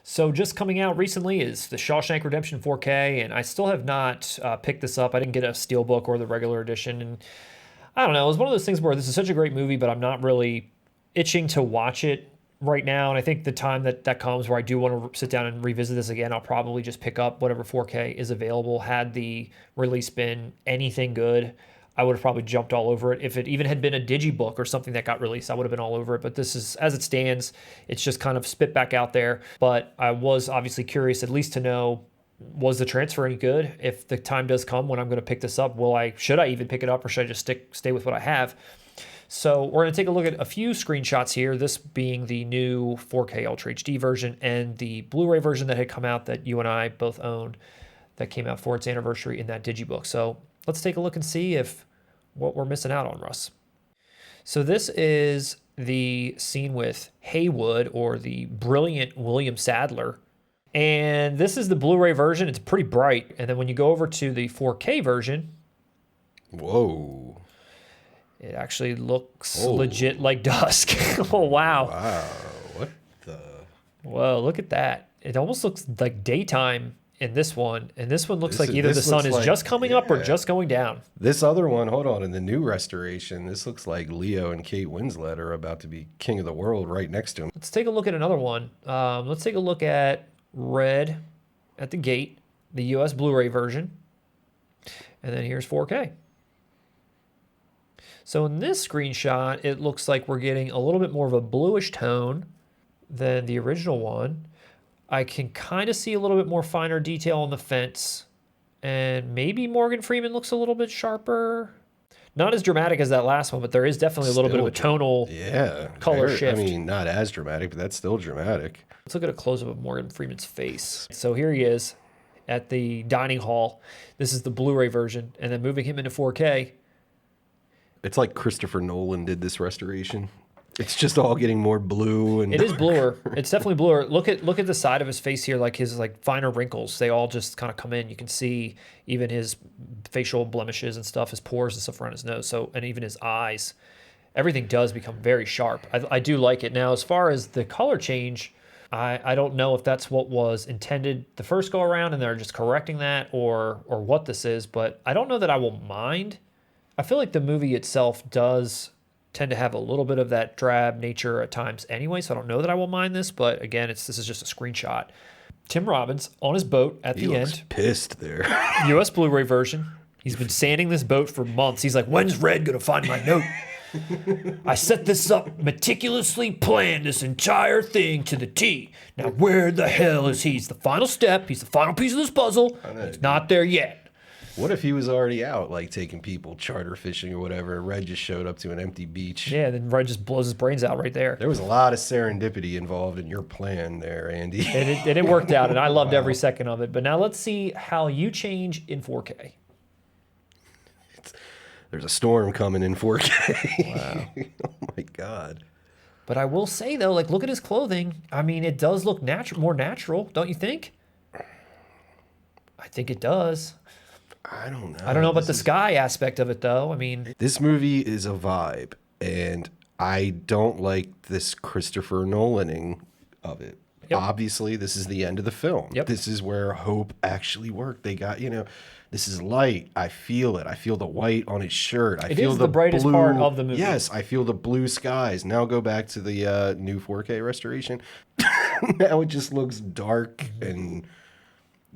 So just coming out recently is the Shawshank Redemption 4K, and I still have not picked this up. I didn't get a steelbook or the regular edition, and I don't know. It was one of those things where this is such a great movie, but I'm not really itching to watch it right now. And I think the time that comes where I do want to sit down and revisit this again, I'll probably just pick up whatever 4K is available. Had the release been anything good, I would have probably jumped all over it. If it even had been a digibook or something that got released, I would have been all over it. But this is, as it stands, it's just kind of spit back out there. But I was obviously curious at least to know, was the transfer any good? If the time does come when I'm going to pick this up, should I even pick it up, or should I just stay with what I have? So we're going to take a look at a few screenshots here, this being the new 4K Ultra HD version and the Blu-ray version that had come out that you and I both owned that came out for its anniversary in that digibook. So let's take a look and see what we're missing out on, Russ. So this is the scene with Haywood, or the brilliant William Sadler. And this is the Blu-ray version. It's pretty bright. And then when you go over to the 4K version, whoa, it actually looks legit like dusk. Oh, wow. Wow, what the? Whoa, look at that. It almost looks like daytime in this one. And this one looks like either the sun is just coming up or just going down. This other one, hold on, in the new restoration, this looks like Leo and Kate Winslet are about to be king of the world right next to him. Let's take a look at another one. Let's take a look at Red at the Gate, the US Blu-ray version. And then here's 4K. So in this screenshot, it looks like we're getting a little bit more of a bluish tone than the original one. I can kind of see a little bit more finer detail on the fence. And maybe Morgan Freeman looks a little bit sharper. Not as dramatic as that last one, but there is definitely a little bit of a tonal color shift. I mean, not as dramatic, but that's still dramatic. Let's look at a close-up of Morgan Freeman's face. So here he is at the dining hall. This is the Blu-ray version. And then moving him into 4K. It's like Christopher Nolan did this restoration. It's just all getting more blue, and it is bluer. It's definitely bluer. Look at the side of his face here, like his finer wrinkles. They all just kind of come in. You can see even his facial blemishes and stuff, his pores and stuff around his nose. So, and even his eyes. Everything does become very sharp. I do like it. Now, as far as the color change, I don't know if that's what was intended the first go around and they're just correcting that, or what this is, but I don't know that I will mind. I feel like the movie itself does tend to have a little bit of that drab nature at times anyway, so I don't know that I will mind this, but again, this is just a screenshot. Tim Robbins on his boat at the end. Pissed there. US Blu-ray version. He's been sanding this boat for months. He's like, when's Red gonna find my note? I set this up, meticulously planned this entire thing to the T. Now where the hell is he? He's the final step. He's the final piece of this puzzle. He's not there yet. What if he was already out, like taking people charter fishing or whatever, and Red just showed up to an empty beach? Yeah, then Red just blows his brains out right there. There was a lot of serendipity involved in your plan there, Andy. And it worked out, and I loved every second of it. But now let's see how you change in 4K. There's a storm coming in 4K. Wow. Oh, my God. But I will say, though, like, look at his clothing. I mean, it does look more natural, don't you think? I think it does. I don't know. I don't know about the sky aspect of it, though. I mean, this movie is a vibe, and I don't like this Christopher Nolaning of it. Yep. Obviously, this is the end of the film. Yep. This is where hope actually worked. They got, this is light. I feel it. I feel the white on his shirt. It is the brightest part of the movie. Yes, I feel the blue skies. Now go back to the new 4K restoration. Now it just looks dark and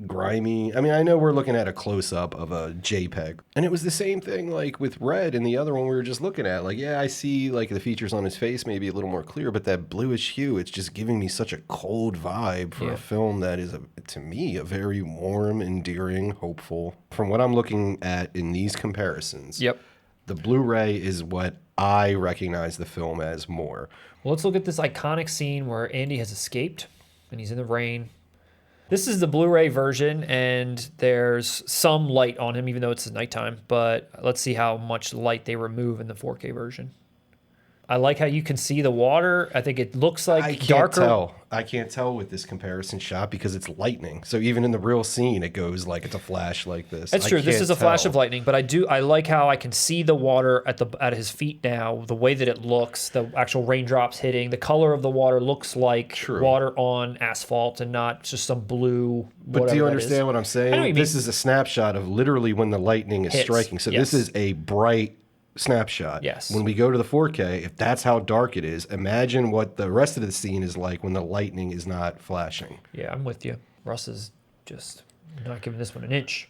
grimy. I mean, I know we're looking at a close-up of a JPEG, and it was the same thing like with Red and the other one we were just looking at. Like, yeah, I see like the features on his face maybe a little more clear, but that bluish hue, it's just giving me such a cold vibe for a film that is, to me, a very warm, endearing, hopeful. From what I'm looking at in these comparisons, the Blu-ray is what I recognize the film as more. Well, let's look at this iconic scene where Andy has escaped, and he's in the rain. This is the Blu-ray version, and there's some light on him, even though it's nighttime. But let's see how much light they remove in the 4K version. I like how you can see the water. I think it looks like I can't darker. tell. I can't tell with this comparison shot because it's lightning. So even in the real scene, it goes like it's a flash like this. That's I true. This can't is a flash of tell. lightning, but I like how I can see the water at his feet now. The way that it looks, the actual raindrops hitting, the color of the water looks like True. water on asphalt and not just some blue. But do you understand what I'm I know saying? what you This mean. is a snapshot of literally when the lightning is Hits. striking. So Yes. this is a bright snapshot. Yes. When we go to the 4K, if that's how dark it is, imagine what the rest of the scene is like when the lightning is not flashing. Yeah, I'm with you. Russ is just not giving this one an inch.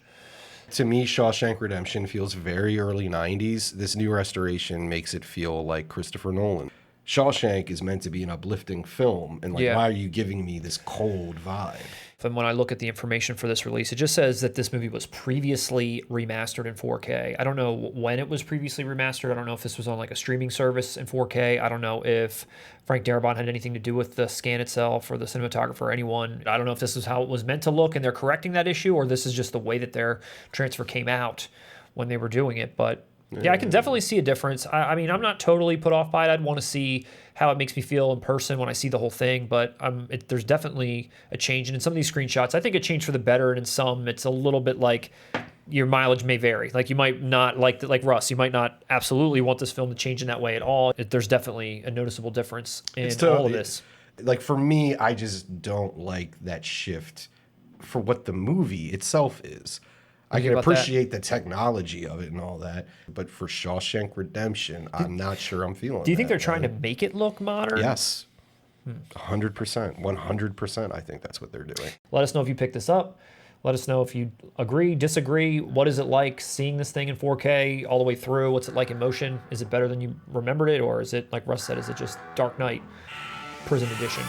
To me, Shawshank Redemption feels very early 90s. This new restoration makes it feel like Christopher Nolan. Shawshank is meant to be an uplifting film, and like, Yeah. why are you giving me this cold vibe? And when I look at the information for this release, it just says that this movie was previously remastered in 4K. I don't know when it was previously remastered. I don't know if this was on like a streaming service in 4K. I don't know if Frank Darabont had anything to do with the scan itself or the cinematographer or anyone. I don't know if this is how it was meant to look and they're correcting that issue, or this is just the way that their transfer came out when they were doing it. But yeah, I can definitely see a difference. I mean, I'm not totally put off by it. I'd want to see how it makes me feel in person when I see the whole thing, but there's definitely a change. And in some of these screenshots, I think it changed for the better, and in some, it's a little bit like your mileage may vary. Like you might not like Russ, you might not absolutely want this film to change in that way at all. There's definitely a noticeable difference in all of this. Like for me, I just don't like that shift for what the movie itself is. I can appreciate the technology of it and all that, but for Shawshank Redemption, I'm not sure I'm feeling. Do you think they're trying to make it look modern? Yes, 100%, 100%. I think that's what they're doing. Let us know if you picked this up. Let us know if you agree, disagree. What is it like seeing this thing in 4K all the way through? What's it like in motion? Is it better than you remembered it, or is it, like Russ said, is it just Dark Knight Prison Edition?